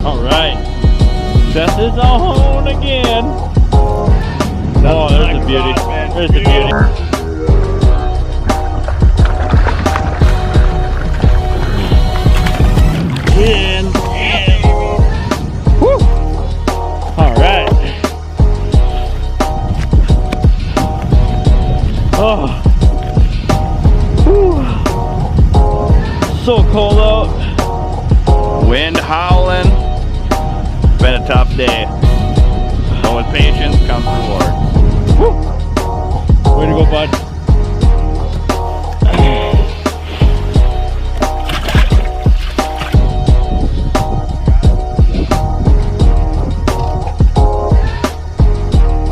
Alright. Seth is on again. Oh, there's the beauty. There's the beauty. In. Woo! Alright. Oh. Whew. So cold out. Wind howling. It's been a tough day. But with patience comes reward. Woo! Way to go, bud.